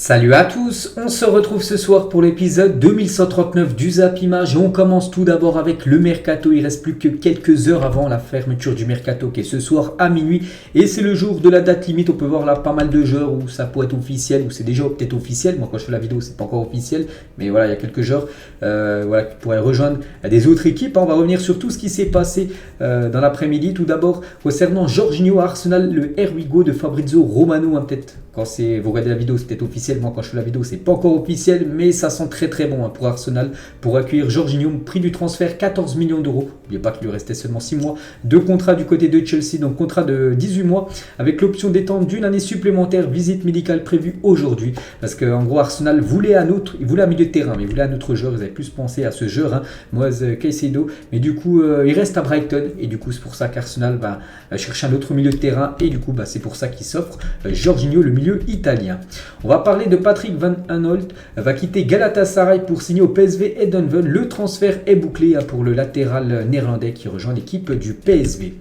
Salut à tous, on se retrouve ce soir pour l'épisode 2139 du Zap Image et on commence tout d'abord avec le Mercato. Il reste plus que quelques heures avant la fermeture du Mercato qui est ce soir à minuit et c'est le jour de la date limite. On peut voir là pas mal de joueurs où ça peut être officiel, où c'est déjà peut-être officiel. Moi quand je fais la vidéo c'est pas encore officiel, mais voilà il y a quelques joueurs qui pourraient rejoindre des autres équipes. On va revenir sur tout ce qui s'est passé dans l'après-midi. Tout d'abord concernant Jorginho à Arsenal, le Here We Go de Fabrizio Romano, peut-être quand vous regardez la vidéo c'est peut-être officiel. Moi quand je fais la vidéo c'est pas encore officiel, mais ça sent très très bon pour Arsenal pour accueillir Jorginho. Prix du transfert 14 millions d'euros. N'oubliez pas qu'il lui restait seulement 6 mois de contrat du côté de Chelsea, donc contrat de 18 mois avec l'option d'étendre d'une année supplémentaire. Visite médicale prévue aujourd'hui parce qu'en gros Arsenal voulait un milieu de terrain, mais il voulait un autre joueur. Vous avez plus pensé à ce joueur, Moise Caicedo, mais du coup il reste à Brighton et du coup c'est pour ça qu'Arsenal va chercher un autre milieu de terrain et du coup c'est pour ça qu'il s'offre Jorginho, le milieu italien. On va parler de Patrick Van Aanholt, va quitter Galatasaray pour signer au PSV Eindhoven. Le transfert est bouclé pour le latéral néerlandais qui rejoint l'équipe du PSV.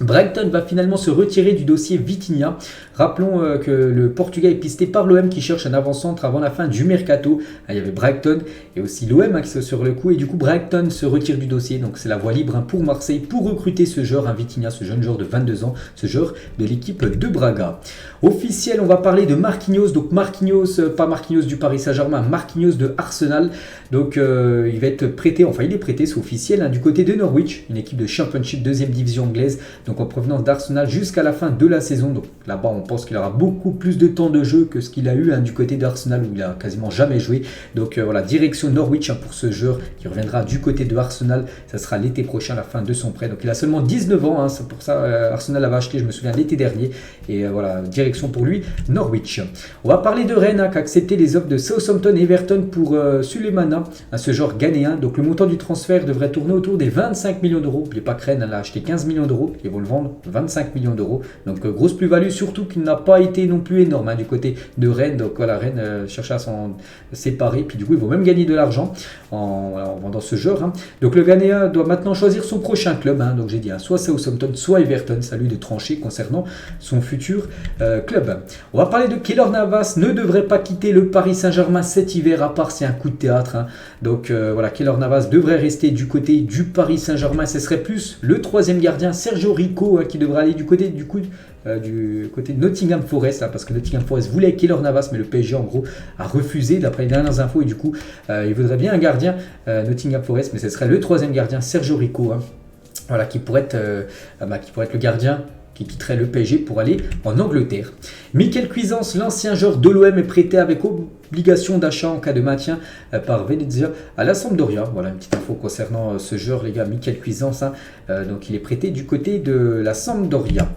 Brighton va finalement se retirer du dossier Vitinha. Rappelons que le Portugais est pisté par l'OM qui cherche un avant-centre avant la fin du Mercato. Il y avait Brighton et aussi l'OM qui sont sur le coup et du coup Brighton se retire du dossier. Donc c'est la voie libre pour Marseille pour recruter ce joueur, Vitinha, ce jeune joueur de 22 ans, ce joueur de l'équipe de Braga. Officiel, on va parler de Marquinhos. Donc Marquinhos, pas Marquinhos du Paris Saint-Germain, Marquinhos de Arsenal. Donc il va être prêté, il est prêté, c'est officiel, du côté de Norwich, une équipe de Championship, deuxième division anglaise. Donc en provenance d'Arsenal jusqu'à la fin de la saison. Donc là-bas on pense qu'il aura beaucoup plus de temps de jeu que ce qu'il a eu du côté d'Arsenal où il a quasiment jamais joué. Donc voilà, direction Norwich pour ce joueur qui reviendra du côté de Arsenal. Ça sera l'été prochain, la fin de son prêt. Donc il a seulement 19 ans, c'est pour ça Arsenal l'avait acheté, je me souviens, l'été dernier. Et voilà, direction pour lui, Norwich. On va parler de Rennes qui a accepté les offres de Southampton et Everton pour Sulemana, ce joueur ghanéen. Donc le montant du transfert devrait tourner autour des 25 millions d'euros. N'oubliez pas que Rennes a acheté 15 millions d'euros. Ils vont le vendre 25 millions d'euros. Donc grosse plus-value, surtout qu'il n'a pas été non plus énorme du côté de Rennes. Donc voilà, Rennes cherche à s'en séparer. Puis du coup, ils vont même gagner de l'argent en vendant ce joueur. Donc le Ghanéen doit maintenant choisir son prochain club. Donc j'ai dit soit Southampton, soit Everton. C'est à lui de trancher concernant son futur club. On va parler de Keylor Navas. Ne devrait pas quitter le Paris Saint-Germain cet hiver, à part c'est un coup de théâtre. Donc voilà, Keylor Navas devrait rester du côté du Paris Saint-Germain. Ce serait plus le troisième gardien, Sergio Rico, qui devrait aller du côté de Nottingham Forest, parce que Nottingham Forest voulait Keylor Navas, mais le PSG en gros a refusé d'après les dernières infos et du coup il voudrait bien un gardien Nottingham Forest, mais ce serait le troisième gardien, Sergio Rico, voilà, qui pourrait être le gardien qui quitterait le PSG pour aller en Angleterre. Michael Cuisance, l'ancien joueur de l'OM, est prêté avec obligation d'achat en cas de maintien par Venezia à la Sampdoria. Voilà une petite info concernant ce joueur, les gars, Michael Cuisance. Donc il est prêté du côté de la Sampdoria.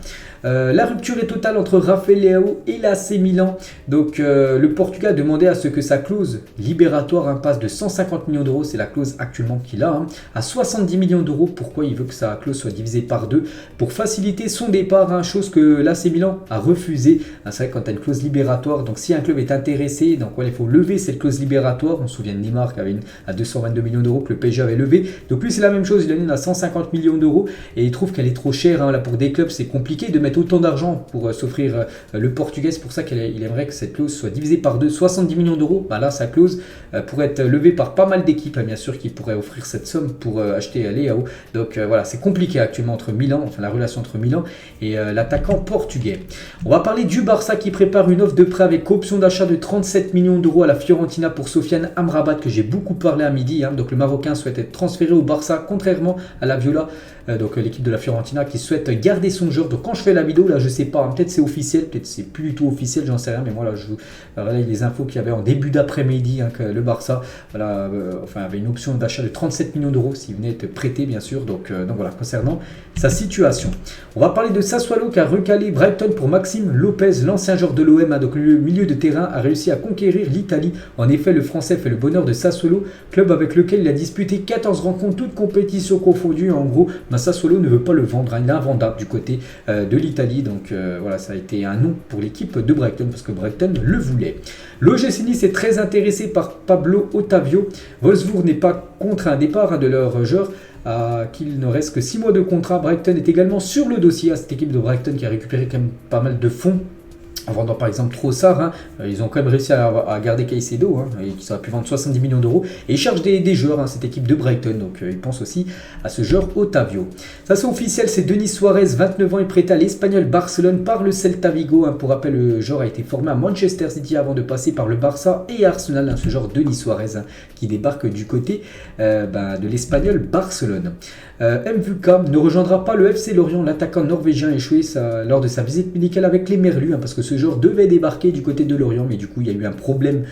La rupture est totale entre Rafael Leao et l'AC Milan. Donc le Portugais a demandé à ce que sa clause libératoire passe de 150 millions d'euros, c'est la clause actuellement qu'il a, à 70 millions d'euros. Pourquoi il veut que sa clause soit divisée par deux? Pour faciliter son départ, chose que l'AC Milan a refusé. C'est vrai que quand tu as une clause libératoire, donc si un club est intéressé, donc il faut lever cette clause libératoire. On se souvient de Neymar qui avait une à 222 millions d'euros que le PSG avait levé. Donc lui c'est la même chose, il a une à 150 millions d'euros et il trouve qu'elle est trop chère. Là pour des clubs c'est compliqué de mettre autant d'argent pour s'offrir le Portugais. C'est pour ça qu'il aimerait que cette clause soit divisée par deux. 70 millions d'euros, là sa clause pourrait être levée par pas mal d'équipes, bien sûr, qui pourraient offrir cette somme pour acheter Leao. Donc voilà, c'est compliqué actuellement entre Milan, la relation entre Milan et l'attaquant portugais. On va parler du Barça qui prépare une offre de prêt avec option d'achat de 37 millions d'euros à la Fiorentina pour Sofiane Amrabat, que j'ai beaucoup parlé à midi. Donc le Marocain souhaite être transféré au Barça, contrairement à la Viola, donc l'équipe de la Fiorentina qui souhaite garder son joueur. Donc quand je fais la vidéo là, je sais pas, peut-être c'est officiel, peut-être c'est plus du tout officiel, j'en sais rien, mais moi là il y a les infos qu'il y avait en début d'après-midi, que le Barça avait une option d'achat de 37 millions d'euros s'il venait être prêté, bien sûr. Donc voilà, concernant sa situation. On va parler de Sassuolo qui a recalé Brighton pour Maxime Lopez, l'ancien joueur de l'OM. Donc le milieu de terrain a réussi à conquérir l'Italie. En effet, le Français fait le bonheur de Sassuolo, club avec lequel il a disputé 14 rencontres, toutes compétitions confondues. En gros, Sassuolo ne veut pas le vendre, il est invendable du côté de l'Italie. Donc voilà, ça a été un non pour l'équipe de Brighton parce que Brighton le voulait. L'OGC Nice est très intéressé par Pablo Ottavio. Wolfsburg n'est pas contre un départ de leur joueur, qu'il ne reste que 6 mois de contrat. Brighton est également sur le dossier à cette équipe de Brighton qui a récupéré quand même pas mal de fonds en vendant par exemple Trossard, hein. Ils ont quand même réussi à garder Caicedo, hein, et qui aurait pu vendre 70 millions d'euros. Et ils cherchent des joueurs, hein, cette équipe de Brighton, donc ils pensent aussi à ce joueur Otavio. Ça c'est officiel, c'est Denis Suarez, 29 ans, est prêté à l'Espagnol Barcelone par le Celta Vigo. Hein. Pour rappel, le joueur a été formé à Manchester City avant de passer par le Barça et Arsenal, hein, ce joueur Denis Suarez, hein, qui débarque du côté de l'Espagnol Barcelone. MVK ne rejoindra pas le FC Lorient. L'attaquant norvégien a échoué lors de sa visite médicale avec les Merlus, hein, parce que ce joueur devait débarquer du côté de Lorient, mais du coup il y a eu un problème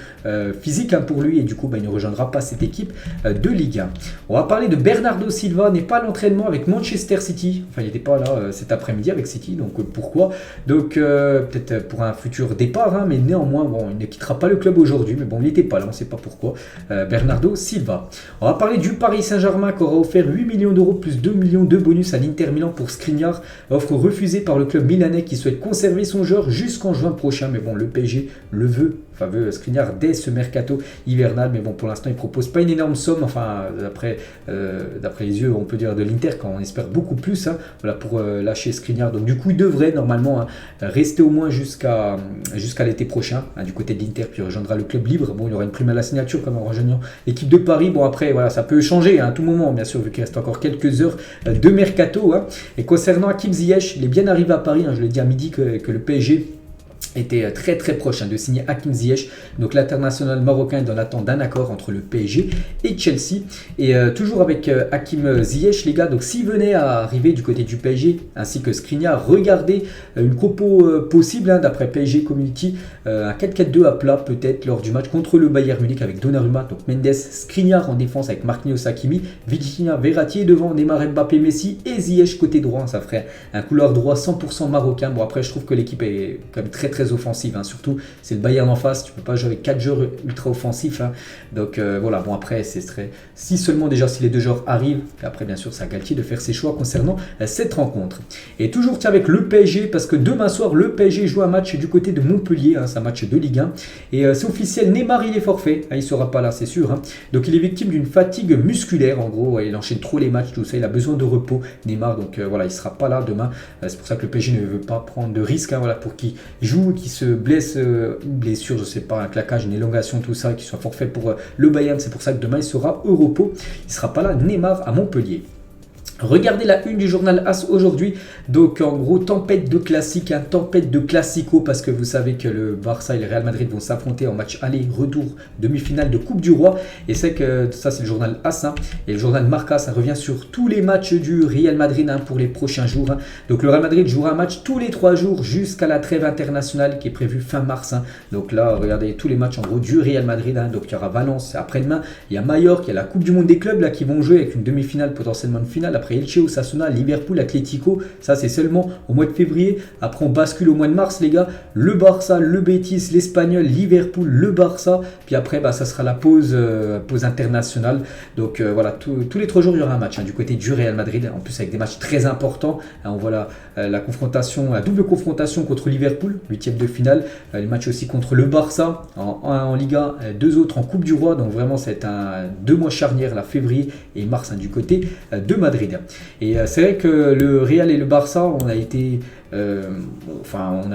physique, hein, pour lui, et du coup il ne rejoindra pas cette équipe de Ligue 1. On va parler de Bernardo Silva, n'est pas à l'entraînement avec Manchester City, enfin il n'était pas là cet après-midi avec City, donc pourquoi? Donc peut-être pour un futur départ, hein, mais néanmoins bon, il ne quittera pas le club aujourd'hui, mais bon il n'était pas là, on ne sait pas pourquoi. Bernardo Silva. On va parler du Paris Saint-Germain qui aura offert 8 millions d'euros plus 2 millions de bonus à l'Inter Milan pour Skriniar, offre refusée par le club milanais qui souhaite conserver son joueur jusqu'en juin prochain, mais bon le PSG le veut, veut Skriniar dès ce mercato hivernal, mais bon pour l'instant il propose pas une énorme somme, enfin d'après les yeux on peut dire de l'Inter, quand on espère beaucoup plus, hein, voilà, pour lâcher Skriniar. Donc du coup il devrait normalement, hein, rester au moins jusqu'à l'été prochain, hein, du côté de l'Inter, puis il rejoindra le club libre. Bon il aura une prime à la signature comme en rejoignant l'équipe de Paris. Bon après voilà, ça peut changer, hein, à tout moment bien sûr, vu qu'il reste encore quelques heures de mercato, hein. Et concernant Hakim Ziyech, il est bien arrivé à Paris, hein, je l'ai dit à midi que le PSG était très très proche, hein, de signer Hakim Ziyech. Donc l'international marocain est dans l'attente d'un accord entre le PSG et Chelsea. Et toujours avec Hakim Ziyech les gars, donc s'il venait à arriver du côté du PSG ainsi que Skriniar, regardez une compo possible, hein, d'après PSG Community, un 4-4-2 à plat peut-être lors du match contre le Bayern Munich avec Donnarumma, donc Mendes, Skriniar en défense avec Marquinhos, Hakimi, Vitinha, Verratti devant, Neymar, Mbappé, Messi et Ziyech côté droit, hein, ça ferait un couloir droit 100% marocain. Bon après je trouve que l'équipe est quand même très offensive, hein. Surtout c'est le Bayern en face, tu peux pas jouer avec 4 joueurs ultra offensifs, hein. Donc voilà, bon après c'est très, si seulement déjà si les deux joueurs arrivent, et après bien sûr c'est à Galtier de faire ses choix concernant cette rencontre. Et toujours tiens avec le PSG, parce que demain soir le PSG joue un match du côté de Montpellier, hein, c'est un match de Ligue 1, et c'est officiel, Neymar il est forfait, hein, il sera pas là c'est sûr, hein. Donc il est victime d'une fatigue musculaire, en gros il enchaîne trop les matchs, tout ça, il a besoin de repos Neymar, donc voilà il sera pas là demain, c'est pour ça que le PSG ne veut pas prendre de risque, hein, voilà, pour qu'il joue, qui se blesse, une blessure, je sais pas, un claquage, une élongation, tout ça, qui soit forfait pour le Bayern. C'est pour ça que demain il sera au repos. Il sera pas là, Neymar à Montpellier. Regardez la une du journal AS aujourd'hui, donc en gros tempête de classique, hein, tempête de classico, parce que vous savez que le Barça et le Real Madrid vont s'affronter en match aller-retour, demi-finale de Coupe du Roi, et c'est que ça c'est le journal AS, hein, et le journal Marca, ça revient sur tous les matchs du Real Madrid, hein, pour les prochains jours, hein. Donc le Real Madrid jouera un match tous les 3 jours jusqu'à la trêve internationale qui est prévue fin mars, hein. Donc là regardez tous les matchs en gros du Real Madrid, hein. Donc il y aura Valence après-demain, il y a Mallorca, il y a la Coupe du Monde des clubs là qui vont jouer avec une demi-finale, potentiellement une finale, après Elche, Osasuna, Liverpool, Atlético, ça c'est seulement au mois de février. Après on bascule au mois de mars les gars, le Barça, le Betis, l'Espagnol, Liverpool, le Barça, puis après ça sera la pause internationale. Donc voilà, tous les 3 jours il y aura un match, hein, du côté du Real Madrid, en plus avec des matchs très importants, hein. On voit la confrontation, la double confrontation contre Liverpool, 8e de finale, les matchs aussi contre le Barça, en Liga, 2 autres en Coupe du Roi, donc vraiment c'est 2 mois charnières, là, février et mars, hein, du côté de Madrid. Et c'est vrai que le Real et le Barça, on a été, on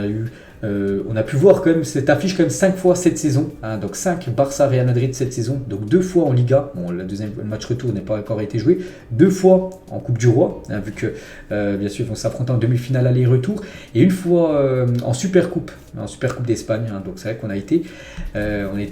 a pu voir quand même cette affiche quand même 5 fois cette saison, hein, donc 5 Barça Real Madrid cette saison, donc 2 fois en Liga, bon le deuxième match retour n'est pas encore été joué, 2 fois en Coupe du Roi, hein, vu que bien sûr ils vont s'affronter en demi-finale aller-retour, et une fois en Supercoupe d'Espagne, hein. Donc c'est vrai qu'on a été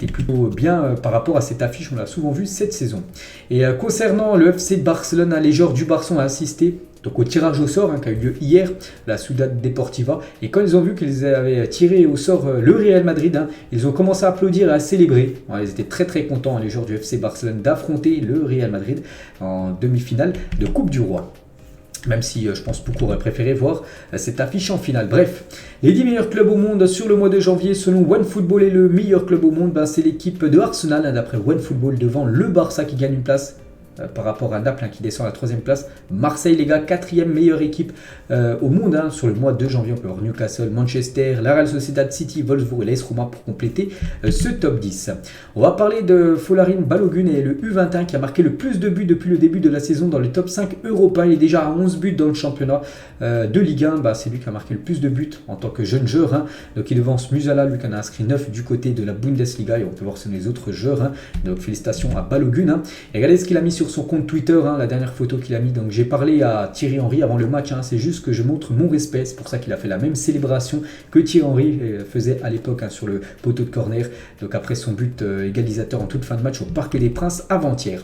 plutôt bien par rapport à cette affiche, on l'a souvent vu cette saison. Et concernant le FC Barcelone, hein, les joueurs du Barça ont assisté donc au tirage au sort, hein, qui a eu lieu hier, la Ciudad Deportiva, et quand ils ont vu qu'ils avaient tiré au sort le Real Madrid, hein, ils ont commencé à applaudir et à célébrer. Alors, ils étaient très très contents, hein, les joueurs du FC Barcelone, d'affronter le Real Madrid en demi-finale de Coupe du Roi. Même si je pense beaucoup auraient préféré voir cette affiche en finale. Bref, les 10 meilleurs clubs au monde sur le mois de janvier, selon OneFootball, et le meilleur club au monde, c'est l'équipe de Arsenal, hein, d'après OneFootball, devant le Barça qui gagne une place par rapport à Naples qui descend à la 3e place. Marseille, les gars, 4e meilleure équipe au monde sur le mois de janvier. On peut voir Newcastle, Manchester, la Real Sociedad, City, Wolfsburg et l'AS Roma pour compléter ce top 10. On va parler de Folarin Balogun et le U21 qui a marqué le plus de buts depuis le début de la saison dans le top 5 européen. Il est déjà à 11 buts dans le championnat de Ligue 1. C'est lui qui a marqué le plus de buts en tant que jeune joueur. Donc il devance Musiala, lui qui en a inscrit 9 du côté de la Bundesliga. Et on peut voir sur les autres joueurs. Donc félicitations à Balogun. Et regardez ce qu'il a mis sur son compte Twitter, la dernière photo qu'il a mis. Donc j'ai parlé à Thierry Henry avant le match. C'est juste que je montre mon respect. C'est pour ça qu'il a fait la même célébration que Thierry Henry faisait à l'époque sur le poteau de corner. Donc après son but égalisateur en toute fin de match au Parc des Princes avant-hier.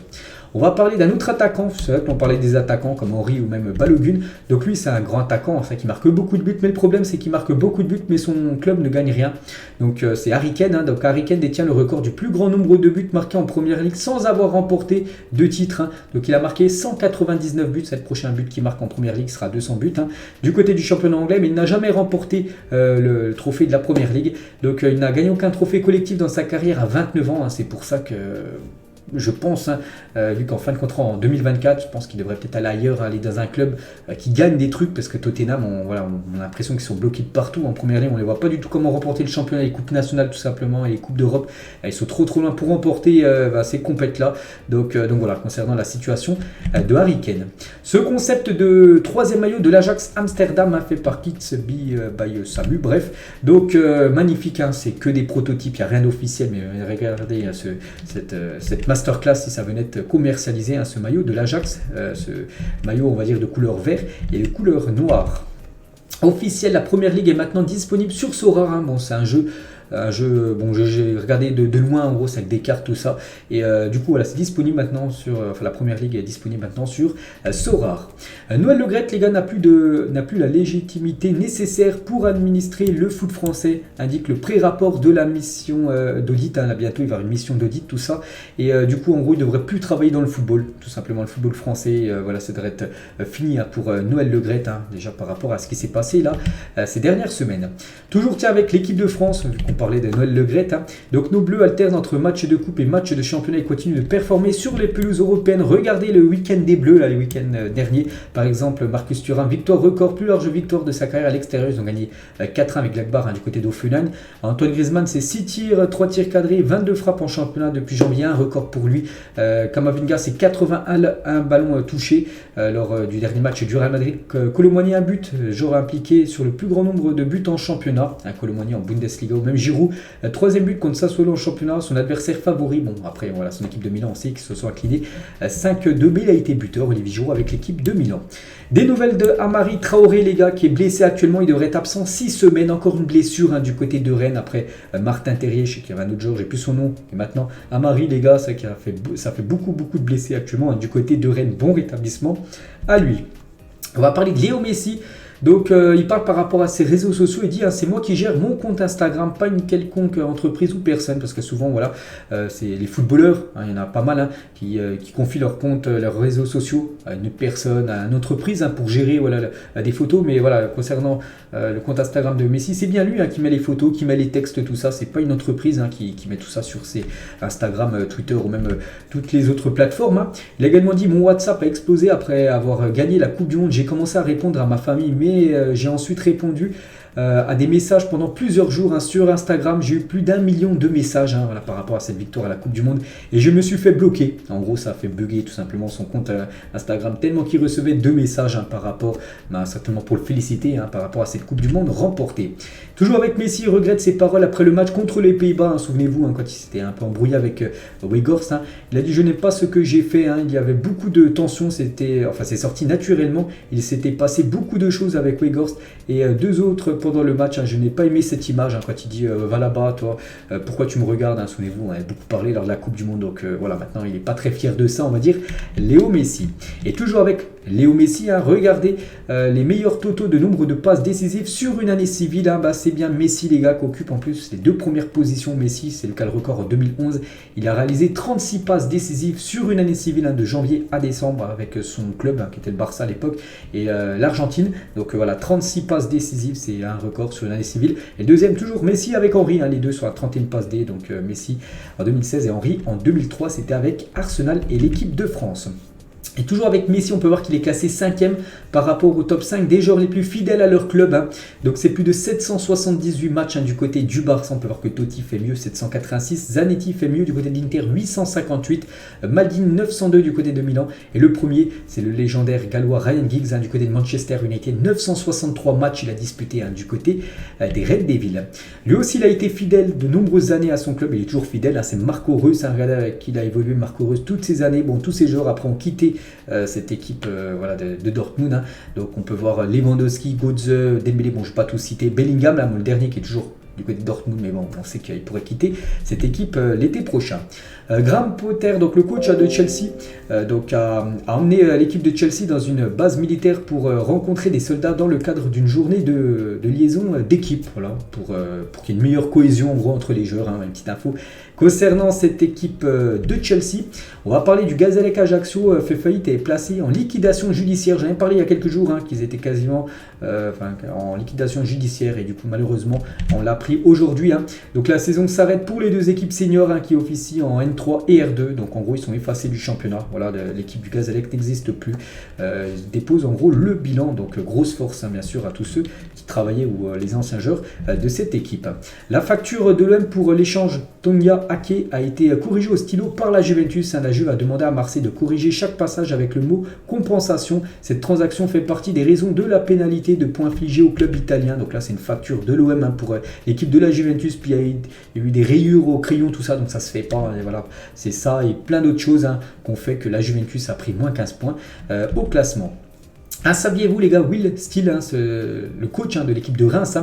On va parler d'un autre attaquant. C'est vrai qu'on parlait des attaquants comme Henry ou même Balogun. Donc lui, c'est un grand attaquant qui marque beaucoup de buts. Mais le problème, c'est qu'il marque beaucoup de buts, mais son club ne gagne rien. Donc c'est Harry Kane. Donc Harry Kane détient le record du plus grand nombre de buts marqués en Première Ligue sans avoir remporté de titre. Donc il a marqué 199 buts. C'est le prochain but qu'il marque en Première Ligue sera 200 buts. Du côté du championnat anglais, mais il n'a jamais remporté le trophée de la Première Ligue. Donc il n'a gagné aucun trophée collectif dans sa carrière à 29 ans. C'est pour ça que... je pense, vu qu'en fin de contrat en 2024, je pense qu'il devrait peut-être aller ailleurs, aller dans un club qui gagne des trucs, parce que Tottenham, on a l'impression qu'ils sont bloqués de partout en première ligne, on ne les voit pas du tout comment remporter le championnat, les coupes nationales tout simplement, et les coupes d'Europe, ils sont trop loin pour remporter ces compètes-là. Donc voilà, concernant la situation de Harry Kane. Ce concept de troisième maillot de l'Ajax Amsterdam fait par Kitsby by Samu, bref, donc magnifique, c'est que des prototypes, il n'y a rien d'officiel, mais regardez cette masterclass si ça venait être commercialisé, ce maillot de l'Ajax, ce maillot on va dire de couleur vert et de couleur noire. Officiel, la Première Ligue est maintenant disponible sur Sora. Bon, c'est un jeu, bon, j'ai regardé de loin, en gros, c'est avec des cartes, tout ça. Et du coup, voilà, c'est disponible maintenant sur... la Première Ligue est disponible maintenant sur Sora. Noël Le Graët, les gars, n'a plus la légitimité nécessaire pour administrer le foot français, indique le pré-rapport de la mission d'audit. Là, bientôt, il va y avoir une mission d'audit, tout ça. Et du coup, en gros, il ne devrait plus travailler dans le football, tout simplement, le football français. Voilà, ça devrait être fini pour Noël Le Graët, déjà par rapport à ce qui s'est passé là ces dernières semaines. Toujours avec l'équipe de France, vu qu'on parlait de Noël Le Graët. Donc nos Bleus alternent entre matchs de coupe et matchs de championnat et continuent de performer sur les pelouses européennes. Regardez le week-end des Bleus, là, le week-end dernier. Par exemple, Marcus Thuram, victoire record, plus large victoire de sa carrière à l'extérieur. Ils ont gagné 4-1 avec Gladbach du côté d'Hoffenheim. Antoine Griezmann, c'est 6 tirs, 3 tirs cadrés, 22 frappes en championnat depuis janvier, un record pour lui. Kamavinga, c'est 81 ballons touchés lors du dernier match du Real Madrid. Colomani, un but, joueur impliqué sur le plus grand nombre de buts en championnat. Colomani en Bundesliga, ou même Giroud, 3e but contre Sassuolo en championnat, son adversaire favori. Bon, après, voilà, son équipe de Milan, on sait qu'ils se sont inclinés 5-2, mais il a été buteur, Olivier Giroud, avec l'équipe de Milan. Des nouvelles de Amari Traoré, les gars, qui est blessé actuellement. Il devrait être absent 6 semaines. Encore une blessure du côté de Rennes. Après Martin Terrier, je sais qu'il y avait un autre joueur, j'ai plus son nom. Et maintenant, Amari, les gars, ça fait beaucoup de blessés actuellement du côté de Rennes. Bon rétablissement à lui. On va parler de Léo Messi. Donc il parle par rapport à ses réseaux sociaux, il dit c'est moi qui gère mon compte Instagram, pas une quelconque entreprise ou personne, parce que souvent voilà, c'est les footballeurs, il y en a pas mal qui confient leur compte, leurs réseaux sociaux à une personne, à une entreprise pour gérer voilà, des photos, mais voilà, concernant le compte Instagram de Messi, c'est bien lui qui met les photos, qui met les textes, tout ça, c'est pas une entreprise qui met tout ça sur ses Instagram, Twitter ou même toutes les autres plateformes. Il a également dit mon WhatsApp a explosé après avoir gagné la Coupe du Monde, j'ai commencé à répondre à ma famille, mais j'ai ensuite répondu à des messages pendant plusieurs jours sur Instagram. J'ai eu plus d'1 million de messages voilà, par rapport à cette victoire à la Coupe du Monde et je me suis fait bloquer. En gros, ça a fait bugger tout simplement son compte Instagram tellement qu'il recevait 2 messages par rapport, certainement pour le féliciter, par rapport à cette Coupe du Monde remportée. Toujours avec Messi, il regrette ses paroles après le match contre les Pays-Bas. Souvenez-vous, quand il s'était un peu embrouillé avec Weghorst. Il a dit « Je n'aime pas ce que j'ai fait ». Il y avait beaucoup de tensions, c'est sorti naturellement. Il s'était passé beaucoup de choses avec Weghorst et 2 autres pendant le match. Je n'ai pas aimé cette image quand il dit « Va là-bas, toi, pourquoi tu me regardes ?» Souvenez-vous, on avait beaucoup parlé lors de la Coupe du Monde. Donc voilà, maintenant il n'est pas très fier de ça, on va dire, Léo Messi. Et toujours avec Léo Messi, regardez les meilleurs totaux de nombre de passes décisives sur une année civile. C'est bien Messi, les gars, qui occupe en plus les 2 premières positions. Messi, c'est le cas le record en 2011. Il a réalisé 36 passes décisives sur une année civile de janvier à décembre avec son club qui était le Barça à l'époque et l'Argentine. Donc voilà, 36 passes décisives, c'est un record sur l'année civile. Et deuxième, toujours Messi avec Henry, les deux sur la 31e passe D. Donc Messi en 2016 et Henry en 2003, c'était avec Arsenal et l'équipe de France. Et toujours avec Messi, on peut voir qu'il est classé 5e par rapport au top 5 des joueurs les plus fidèles à leur club. Donc c'est plus de 778 matchs du côté du Barça. On peut voir que Totti fait mieux, 786. Zanetti fait mieux du côté de l'Inter, 858. Maldini, 902 du côté de Milan. Et le premier, c'est le légendaire gallois Ryan Giggs du côté de Manchester United. 963 matchs il a disputé du côté des Red Devils. Lui aussi, il a été fidèle de nombreuses années à son club. Il est toujours fidèle. C'est Marco Reus, avec qui il a évolué. Marco Reus, toutes ces années. Bon, tous ces joueurs après ont quitté cette équipe de Dortmund. Donc on peut voir Lewandowski, Götze, Dembélé, bon je ne vais pas tous citer, Bellingham, le dernier qui est toujours du côté de Dortmund, mais bon on sait qu'il pourrait quitter cette équipe l'été prochain. Graham Potter, donc le coach de Chelsea, a emmené l'équipe de Chelsea dans une base militaire pour rencontrer des soldats dans le cadre d'une journée de liaison d'équipe, voilà, pour qu'il y ait une meilleure cohésion en gros entre les joueurs. Une petite info concernant cette équipe de Chelsea. On va parler du Gazélec Ajaccio, fait faillite et est placé en liquidation judiciaire. J'en ai parlé il y a quelques jours qu'ils étaient quasiment en liquidation judiciaire et du coup malheureusement on l'a pris aujourd'hui. Donc la saison s'arrête pour les deux équipes seniors qui officient en N3 et R2. Donc en gros ils sont effacés du championnat. Voilà, l'équipe du Gazélec n'existe plus. Ils déposent en gros le bilan. Donc grosse force bien sûr à tous ceux qui travaillaient ou les anciens joueurs de cette équipe. La facture de l'OM pour l'échange Tonga Ake a été corrigée au stylo par la Juventus. La Juve a demandé à Marseille de corriger chaque passage avec le mot compensation. Cette transaction fait partie des raisons de la pénalité de points infligés au club italien. Donc là c'est une facture de l'OM pour l'équipe de la Juventus. Puis il y a eu des rayures au crayon, tout ça, donc ça se fait pas. Et voilà, c'est ça et plein d'autres choses qu'on fait que la Juventus a pris moins 15 points au classement. Saviez-vous les gars, Will Steele, le coach de l'équipe de Reims,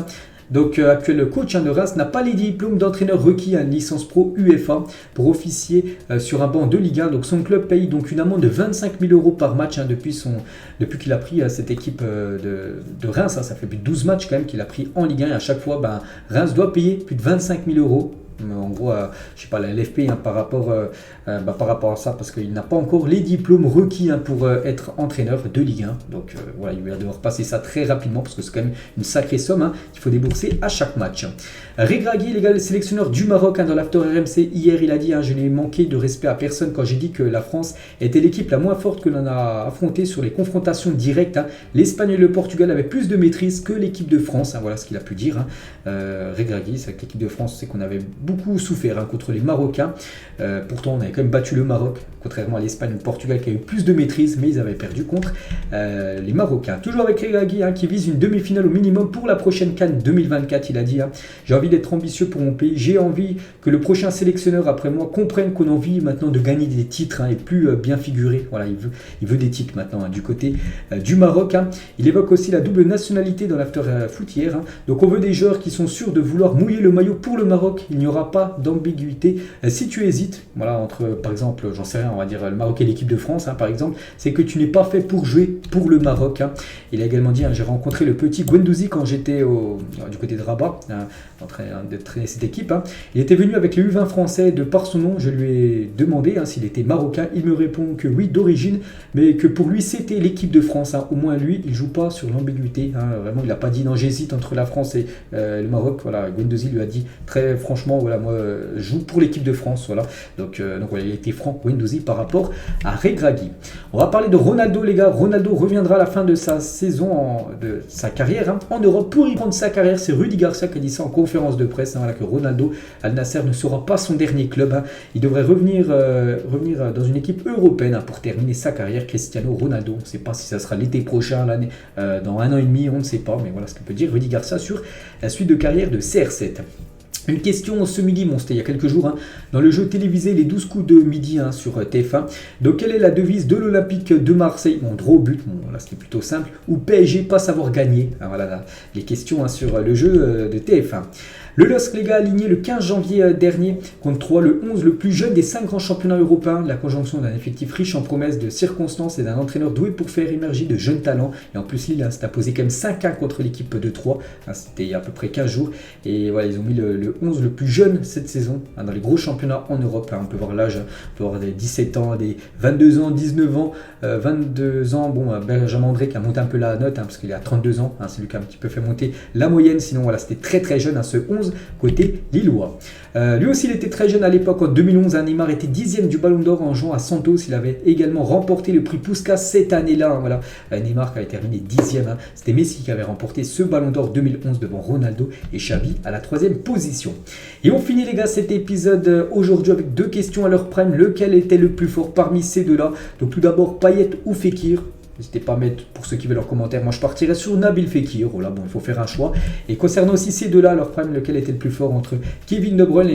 donc actuel coach de Reims, n'a pas les diplômes d'entraîneur requis à une licence pro UEFA pour officier sur un banc de Ligue 1. Donc son club paye donc une amende de 25 000 € par match depuis qu'il a pris cette équipe de Reims. Ça fait plus de 12 matchs quand même qu'il a pris en Ligue 1 et à chaque fois Reims doit payer plus de 25 000 €. En gros, je sais pas, la LFP par rapport à ça, parce qu'il n'a pas encore les diplômes requis pour être entraîneur de Ligue 1. Donc voilà, il va devoir passer ça très rapidement parce que c'est quand même une sacrée somme qu'il faut débourser à chaque match. Regragui, le sélectionneur du Maroc, dans l'after RMC hier, il a dit je n'ai manqué de respect à personne quand j'ai dit que la France était l'équipe la moins forte que l'on a affrontée sur les confrontations directes. L'Espagne et le Portugal avaient plus de maîtrise que l'équipe de France. Voilà ce qu'il a pu dire. Regragui, c'est que l'équipe de France, c'est qu'on avait beaucoup souffert contre les Marocains. Pourtant, on avait quand même battu le Maroc, contrairement à l'Espagne ou le Portugal qui a eu plus de maîtrise, mais ils avaient perdu contre les Marocains. Toujours avec Regragui qui vise une demi-finale au minimum pour la prochaine CAN 2024. Il a dit j'ai envie d'être ambitieux pour mon pays, j'ai envie que le prochain sélectionneur après moi comprenne qu'on a envie maintenant de gagner des titres et plus bien figurer. Voilà, il veut des titres maintenant du côté du Maroc. Il évoque aussi la double nationalité dans l'after foot hier. Donc on veut des joueurs qui sont sûrs de vouloir mouiller le maillot pour le Maroc. Il n'y aura pas d'ambiguïté. Si tu hésites, voilà, entre par exemple, j'en sais rien, on va dire le Maroc et l'équipe de France, par exemple, c'est que tu n'es pas fait pour jouer pour le Maroc. Il a également dit j'ai rencontré le petit Guendouzi quand j'étais du côté de Rabat, en train de traîner cette équipe. Il était venu avec les U20 français. De par son nom, je lui ai demandé s'il était marocain. Il me répond que oui, d'origine, mais que pour lui c'était l'équipe de France. Au moins lui, il joue pas sur l'ambiguïté. Vraiment, il n'a pas dit non, j'hésite entre la France et le Maroc. Voilà, Guendouzi lui a dit très franchement, voilà, moi je joue pour l'équipe de France. Voilà. Donc voilà, il a été franc, Guendouzi, par rapport à Regragui. On va parler de Ronaldo, les gars. Ronaldo reviendra à la fin de sa saison, de sa carrière en Europe pour y prendre sa carrière. C'est Rudy Garcia qui a dit ça en conférence de presse, voilà, que Ronaldo Al Nassr ne sera pas son dernier club. Il devrait revenir dans une équipe européenne pour terminer sa carrière. Cristiano Ronaldo, on ne sait pas si ça sera l'été prochain, l'année, dans 1 an et demi, on ne sait pas, mais voilà ce que peut dire Rudy Garcia sur la suite de carrière de CR7. Une question ce midi, c'était il y a quelques jours, dans le jeu télévisé Les 12 coups de midi sur TF1. Donc, quelle est la devise de l'Olympique de Marseille? Droit au but, là c'était plutôt simple. Ou PSG pas savoir gagner? Voilà les questions sur le jeu de TF1. Le LOSC, les gars, aligné le 15 janvier dernier contre 3, le 11 le plus jeune des 5 grands championnats européens. La conjonction d'un effectif riche en promesses, de circonstances et d'un entraîneur doué pour faire émerger de jeunes talents. Et en plus, Lille s'est imposé quand même 5-1 contre l'équipe de 3. C'était il y a à peu près 15 jours. Et voilà, ils ont mis le 11 le plus jeune cette saison dans les gros championnats en Europe. On peut voir l'âge, on peut voir des 17 ans, des 22 ans, 19 ans, 22 ans. Bon, Benjamin André qui a monté un peu la note parce qu'il a 32 ans. C'est lui qui a un petit peu fait monter la moyenne. Sinon, voilà, c'était très très jeune, ce 11 côté lillois. Lui aussi, il était très jeune à l'époque. En 2011, Neymar était 10e du Ballon d'Or en jouant à Santos. Il avait également remporté le prix Puskás cette année-là. Voilà. Neymar qui avait terminé 10e. C'était Messi qui avait remporté ce Ballon d'Or 2011 devant Ronaldo et Xavi à la 3e position. Et on finit, les gars, cet épisode aujourd'hui avec 2 questions à leur prime. Lequel était le plus fort parmi ces deux-là? Donc tout d'abord, Payet ou Fekir? N'hésitez pas à mettre, pour ceux qui veulent, leurs commentaires. Moi, je partirais sur Nabil Fekir. Voilà, bon, il faut faire un choix. Et concernant aussi ces deux-là, leur prime, lequel était le plus fort entre Kevin De Bruyne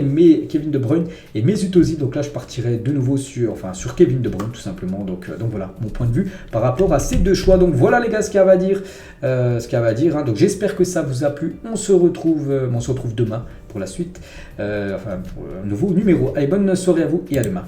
et Mesut Özil. Donc là, je partirais de nouveau sur Kevin De Bruyne, tout simplement. Donc voilà, mon point de vue par rapport à ces deux choix. Donc voilà, les gars, ce qu'il y avait à dire. Donc j'espère que ça vous a plu. On se retrouve demain pour la suite, pour un nouveau numéro. Allez, bonne soirée à vous et à demain.